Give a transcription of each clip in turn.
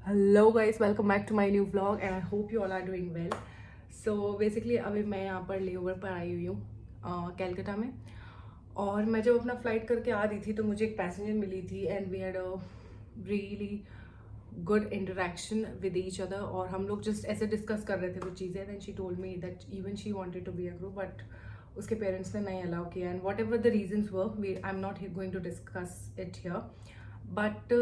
Hello guys, welcome back to my new vlog and I hope you all are doing well. So basically अभी मैं यहाँ पर layover पर आई हुई हूँ कैलकाटा में। और मैं जब अपना फ़्लाइट करके आ रही थी तो मुझे एक पैसेंजर मिली थी and we had a really good interaction with each other. और हम लोग जस्ट ऐसे डिस्कस कर रहे थे कुछ चीज़ें। Then she told me that even she wanted to be a group but उसके पेरेंट्स ने नहीं अलाउ किया and whatever the reasons were we I am not going to discuss it here. But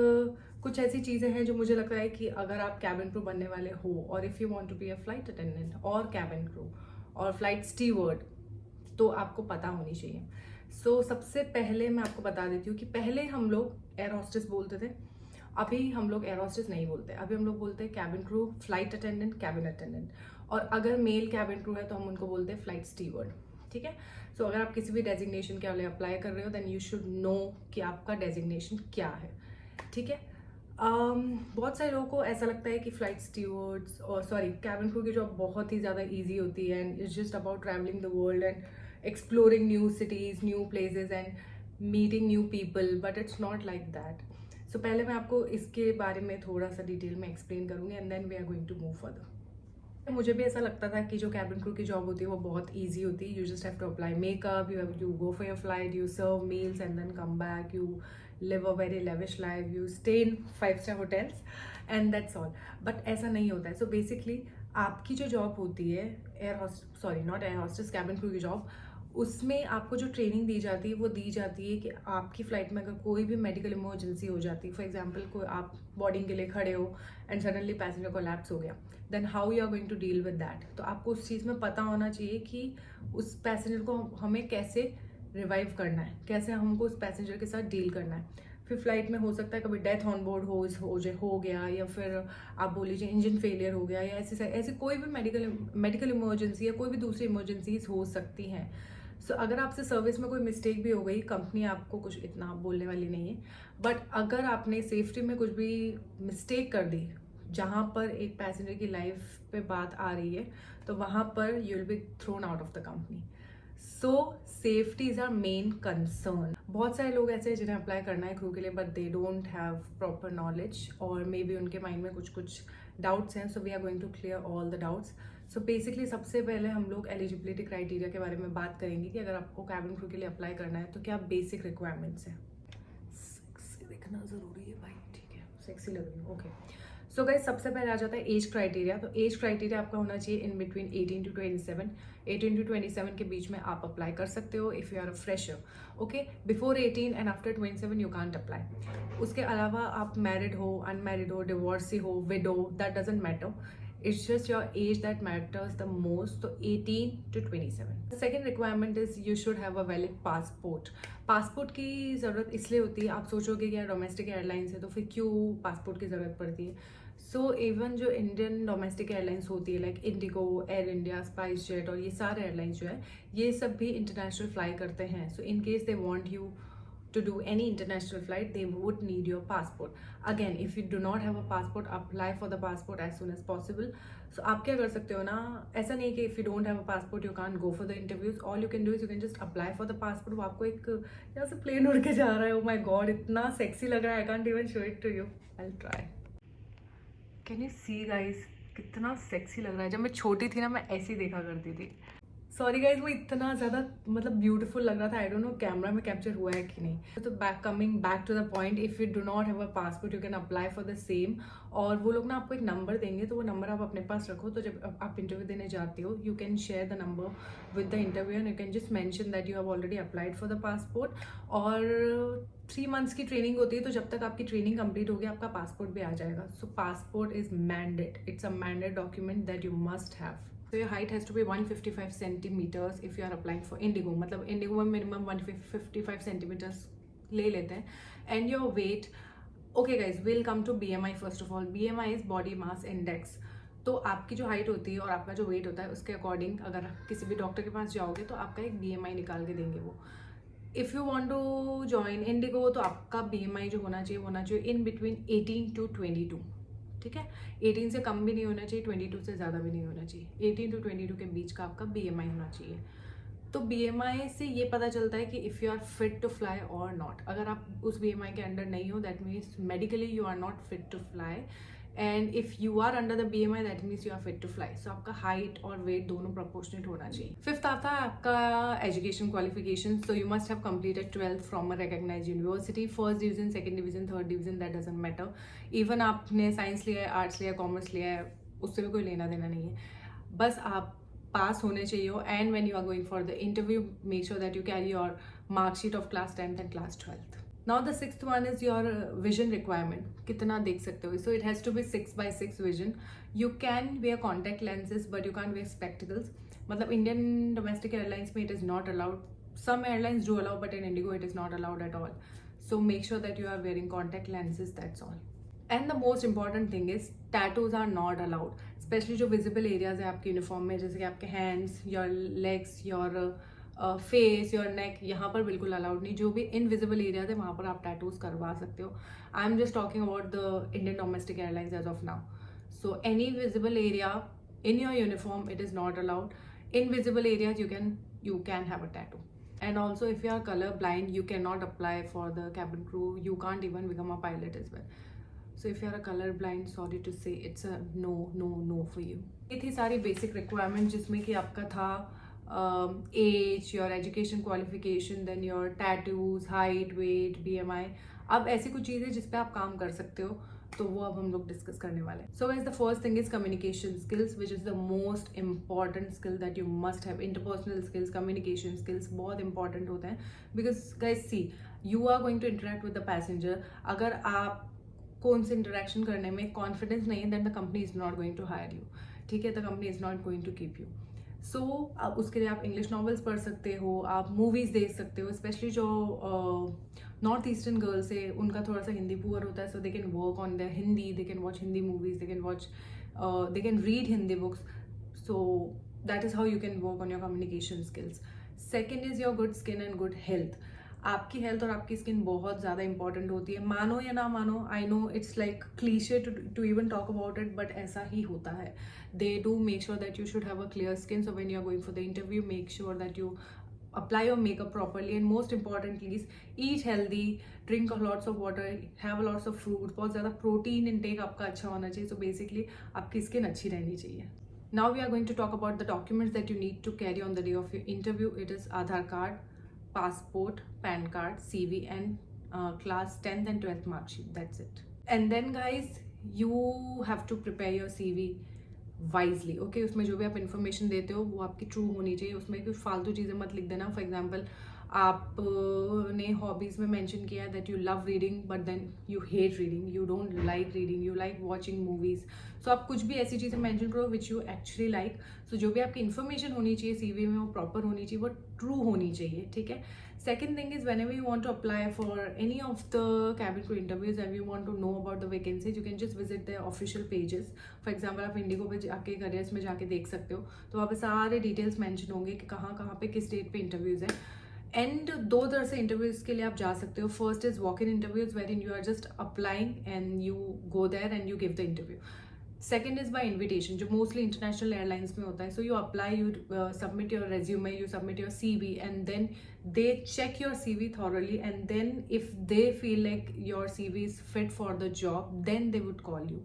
कुछ ऐसी चीज़ें हैं जो मुझे लगता है कि अगर आप कैबिन क्रू बनने वाले हो और if you want to be a flight attendant और कैबिन क्रू और फ्लाइट स्टीवर्ड तो आपको पता होनी चाहिए। सो सबसे पहले मैं आपको बता देती हूँ कि पहले हम लोग एयर हॉस्टेस बोलते थे, अभी हम लोग एयर हॉस्टेस नहीं बोलते। अभी हम लोग बोलते हैं cabin crew, flight attendant, cabin attendant. और अगर मेल कैबिन क्रू है तो हम उनको बोलते हैं फ्लाइट स्टीवर्ड। ठीक है। सो अगर आप किसी भी डेजिग्नेशन के लिए अप्लाई कर रहे हो देन यू शुड नो कि आपका डेजिग्नेशन क्या है। ठीक है। बहुत सारे लोगों को ऐसा लगता है कि फ्लाइट स्टीवर्ड्स और सॉरी कैबिन क्रू की जॉब बहुत ही ज़्यादा इजी होती है and it's just about travelling the world and exploring new cities, new places and meeting new people, but it's not like that. So पहले मैं आपको इसके बारे में थोड़ा सा डिटेल में एक्सप्लेन करूँगी and then we are going to move further. मुझे भी ऐसा लगता था कि जो कैबिन क्रू की जॉब होती है वो बहुत इजी होती है। You just have to apply makeup, you go for your flight, you serve meals and then come back, you live a very lavish life, you stay in 5 star hotels and that's all. But ऐसा नहीं होता है। So basically आपकी जो job होती है air host sorry not air hostess, cabin crew की job, उसमें आपको जो ट्रेनिंग दी जाती है वो दी जाती है कि आपकी फ़्लाइट में अगर कोई भी मेडिकल इमरजेंसी हो जाती है, फॉर एग्जांपल कोई आप बोर्डिंग के लिए खड़े हो एंड सडनली पैसेंजर कोलैप्स हो गया, then how you are going to deal with that. तो आपको उस चीज़ में पता होना चाहिए कि उस पैसेंजर को हमें कैसे रिवाइव करना है, कैसे हमको उस पैसेंजर के साथ डील करना है। फिर फ्लाइट में हो सकता है कभी डेथ ऑन बोर्ड हो गया, या फिर आप बोल लीजिए इंजन फेलियर हो गया, या ऐसी कोई भी मेडिकल इमरजेंसी या कोई भी दूसरी इमरजेंसीज हो सकती हैं। सो अगर आपसे सर्विस में कोई मिस्टेक भी हो गई, कंपनी आपको कुछ इतना बोलने वाली नहीं है। बट अगर आपने सेफ्टी में कुछ भी मिस्टेक कर दी जहाँ पर एक पैसेंजर की लाइफ पे बात आ रही है, तो वहाँ पर you will be thrown out of the company. So safety is our main concern. बहुत सारे लोग ऐसे हैं जिन्हें अप्लाई करना है क्रू के लिए but they don't have proper knowledge और मे बी उनके माइंड में कुछ कुछ डाउट्स हैं। So we are going to clear all the doubts. So basically सबसे पहले हम लोग एलिजिबिलिटी क्राइटेरिया के बारे में बात करेंगे कि अगर आपको कैबिन क्रू के लिए अप्लाई करना है तो क्या बेसिक रिक्वायरमेंट्स हैं। सेक्सी दिखना जरूरी है भाई, ठीक है, सेक्सी लग रही है, ओके। सो गाइस सबसे पहले आ जाता है एज क्राइटेरिया। तो एज क्राइटेरिया आपका होना चाहिए इन बिटवीन 18 टू 27। 18 टू 27 के बीच में आप अप्लाई कर सकते हो if you are a fresher. Okay, before 18 and after 27 you can't apply. उसके अलावा आप मैरिड हो, अनमैरिड हो, डिवोर्सी हो, widow, that doesn't matter. It's just your age that matters the most. So 18 to 27. The second requirement is you should have a valid passport. Passport की ज़रूरत इसलिए होती है, आप सोचोगे कि यार डोमेस्टिक एयरलाइंस है तो फिर क्यों पासपोर्ट की ज़रूरत पड़ती है। सो इवन जो इंडियन डोमेस्टिक एयरलाइंस होती है like Indigo, air India, spice jet और ये सारे एयरलाइंस जो है ये सब भी इंटरनेशनल फ्लाई करते हैं। So in case they want you to do any international flight they would need your passport. Again, if you do not have a passport, apply for the passport as soon as possible. So आप क्या कर सकते हो ना, ऐसा नहीं कि if you don't have a passport you can't go for the interviews. All you can do is you can just apply for the passport. वो आपको एक यहाँ से प्लेन उड़ के जा रहा है, oh my god इतना सेक्सी लग रहा है, I can't even show it to you. I'll try. Can you see guys कितना सेक्सी लग रहा है। जब मैं छोटी थी ना मैं ऐसी देखा करती थी। सॉरी गाइज, वो इतना ज़्यादा मतलब ब्यूटीफुल लग रहा था। आई डोंट नो कैमरा में कैप्चर हुआ है कि नहीं। तो coming back to the point, if you do not have a passport you can apply for the same. और वो लोग ना आपको एक नंबर देंगे, तो वो नंबर आप अपने पास रखो। तो जब आप इंटरव्यू देने जाते हो you can share the number with the interview and you can just mention that you have already applied for the passport. और 3 मंथ्स की ट्रेनिंग होती है, तो जब तक आपकी ट्रेनिंग कंप्लीट होगी आपका पासपोर्ट भी आ जाएगा। So passport is mandate, it's a mandate document that you must have. So your height has to be 155 centimeters if you are applying for Indigo. मतलब Indigo में minimum 155 centimeters ले लेते हैं. And your weight, okay guys, we'll come to BMI first of all. BMI is body mass index. तो आपकी जो height होती है और आपका जो वेट होता है उसके अकॉर्डिंग अगर किसी भी डॉक्टर के पास जाओगे तो आपका एक BMI निकाल के देंगे वो। If you want to join IndiGo तो आपका BMI जो होना चाहिए इन बिटवीन 18 टू 22। ठीक है, 18 से कम भी नहीं होना चाहिए, 22 से ज़्यादा भी नहीं होना चाहिए। 18 टू 22 के बीच का आपका BMI होना चाहिए। तो BMI से ये पता चलता है कि if you are fit to fly or not. अगर आप उस BMI के अंडर नहीं हो that means medically you are not fit to fly and if you are under the BMI that means you are fit to fly. So आपका हाइट और wait दोनों प्रोपोर्शनेट होना चाहिए. फिफ्थ आता है आपका education qualification. So you must have completed 12th from a recognise university. First division, second division, third division, that doesn't matter. Even आपने साइंस लिया है, आर्ट्स लिया है, कॉमर्स लिया है, उससे भी कोई लेना देना नहीं है. बस आप पास होने चाहिए हो. And when you are going for the interview, make sure that you carry your marksheet of class 10th and class 12th. Now the sixth one is your vision requirement. कितना देख सकते हो. So it has to be 6x6 vision. You can wear contact lenses but you can wear spectacles. मतलब Indian domestic airlines में it is not allowed. Some airlines do allow, but in Indigo it is not allowed at all. So make sure that you are wearing contact lenses, that's all. And the most important thing is tattoos are not allowed, especially जो visible areas है आपके uniform में, जैसे कि आपके hands, your legs, your face, your neck, यहाँ पर बिल्कुल अलाउड नहीं. जो भी इनविजिबल एरियाज है वहाँ पर आप टैटूज करवा सकते हो. I am just talking about the Indian domestic airlines as of now. So any visible area in your uniform it is not allowed. In visible areas you can have a tattoo. And also if you are color blind you cannot apply for the cabin crew. You can't even become a pilot as well. So if you are a color blind, sorry to say it's a no for you. ये थी सारी basic requirement जिसमें कि आपका था age, your education qualification, then your tattoos, height, weight, BMI. अब ऐसी कुछ चीज़ है जिस पे आप काम कर सकते हो, तो वो अब हम लोग डिस्कस करने वाले हैं. So guys the first thing is communication skills, which is the most important skill that you must have. Interpersonal skills, communication skills बहुत इंपॉर्टेंट होते हैं. Because guys see, you are going to interact with the passenger. अगर आपको उनसे interaction करने में confidence नहीं है, then the company is not going to hire you. ठीक है, the company is not going to keep you. सो उसके लिए आप इंग्लिश नॉवेल्स पढ़ सकते हो, आप मूवीज़ देख सकते हो. स्पेशली जो नॉर्थ ईस्टर्न गर्ल्स है उनका थोड़ा सा हिंदी पुअर होता है, so they can work on the Hindi, they can watch Hindi movies, they can read Hindi books. So that is how you can work on your communication skills. Second is your good skin and good health. आपकी health और आपकी skin बहुत ज़्यादा important होती है. मानो या ना मानो, I know it's like cliche to even talk about it, but ऐसा ही होता है. They do make sure that you should have a clear skin. So when you are going for the interview, make sure that you apply your makeup properly, and most importantly is eat healthy, drink lots of water, have lots of fruits. बहुत ज़्यादा protein intake आपका अच्छा होना चाहिए. So basically आपकी skin अच्छी रहनी चाहिए. Now we are going to talk about the documents that you need to carry on the day of your interview. It is Aadhaar card, passport, PAN card, CV, and class 10th and 12th mark sheet. That's it. And then guys, you have to prepare your CV wisely. Okay, उसमें जो भी आप information देते हो वो आपकी true होनी चाहिए. उसमें कुछ फालतू चीज़ें मत लिख देना. फॉर एग्जांपल आपने हॉबीज़ में मेंशन किया है that you love reading but then you hate reading, you don't like reading, you like watching movies. So आप कुछ भी ऐसी चीज़ें मेंशन करो which you actually like. So जो भी आपकी इन्फॉर्मेशन होनी चाहिए CV में वो प्रॉपर होनी चाहिए, वो ट्रू होनी चाहिए. ठीक है. Second thing is whenever you want to apply for any of the cabin crew interviews and you want to know about the vacancies, you can just visit their official pages. For example, आप Indigo पे जाके careers में जाके देख सकते हो, तो वहाँ पे सारे डिटेल्स मेंशन होंगे कि कहाँ पे किस डेट पे इंटरव्यूज़ है. एंड दो तरह से इंटरव्यूज़ के लिए आप जा सकते हो. First is walk in interviews where in you are just applying and you go there and you give the interview. Second is by invitation, जो मोस्टली इंटरनेशनल एयरलाइंस में होता है. So you apply, you submit your resume, you submit your CV, and then they check your CV thoroughly, and then if they feel like your CV is fit for the job, then they would call you.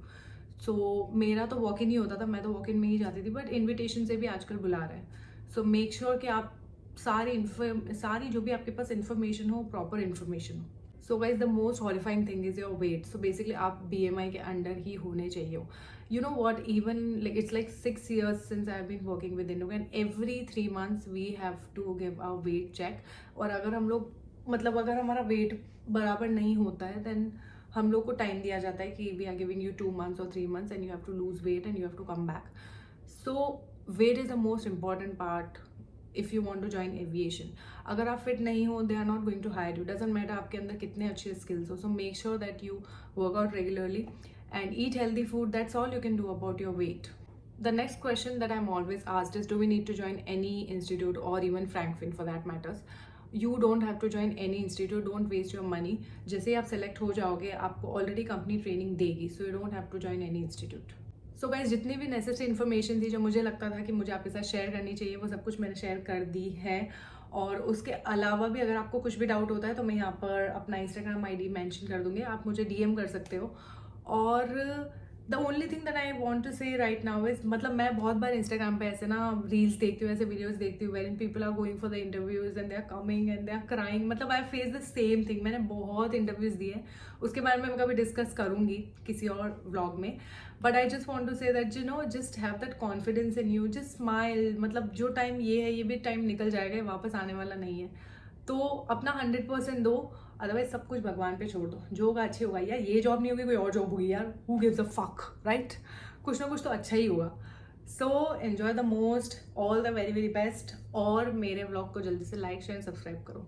So मेरा तो walk in ही होता था, मैं तो walk in में ही जाती थी, but invitation से भी आजकल बुला रहे हैं. सो मेक श्योर कि आप सारी जो भी आपके पास इन्फॉर्मेशन हो, प्रॉपर इन्फॉर्मेशन हो. So guys the most horrifying thing is your weight. So basically आप BMI के अंडर ही होने चाहिए हो. You know what, even like it's like 6 years since I've been working with Indigo, and every 3 months we have to give our weight check. और अगर हम लोग मतलब अगर हमारा वेट बराबर नहीं होता है, then हम लोग को टाइम दिया जाता है कि we are giving you 2 months or 3 months and you have to lose weight and you have to come back. So weight is the most important part if you want to join aviation. अगर आप fit नहीं हो, they are not going to hire you. Doesn't matter आपके अंदर कितने अच्छे skills हो. So make sure that you work out regularly and eat healthy food. That's all you can do about your weight. The next question that I'm always asked is, do we need to join any institute or even Frankfurt for that matters? You don't have to join any institute. Don't waste your money. जैसे ही आप select हो जाओगे, आपको already company training देगी. So you don't have to join any institute. So guys, जितनी भी necessary information थी जो मुझे लगता था कि मुझे आपके साथ शेयर करनी चाहिए, वो सब कुछ मैंने शेयर कर दी है. और उसके अलावा भी अगर आपको कुछ भी डाउट होता है तो मैं यहाँ पर अपना Instagram ID मेंशन कर दूंगी, आप मुझे DM कर सकते हो. और the only thing that I want to say right now is, मतलब मैं बहुत बार इंस्टाग्राम पे ऐसे ना रील्स देखती हूँ, ऐसे वीडियोज देखती हूँ where in people are going for the interviews and they are coming and they are crying, मतलब I face the same thing. मैंने बहुत इंटरव्यूज दिए, उसके बारे में मैं कभी डिस्कस करूंगी किसी और व्लॉग में, but I just want to say that you know just have that confidence in you, just smile. मतलब जो टाइम ये है, ये भी टाइम निकल जाएगा, ये वापस आने वाला नहीं है, तो अपना 100% दो, अदरवाइज सब कुछ भगवान पे छोड़ दो, जो होगा अच्छी होगा यार, ये जॉब नहीं होगी कोई और जॉब होगी यार, who gives a fuck, right? कुछ ना कुछ तो अच्छा ही होगा। So enjoy the most, all the very very best, और मेरे व्लॉग को जल्दी से लाइक शेयर सब्सक्राइब करो।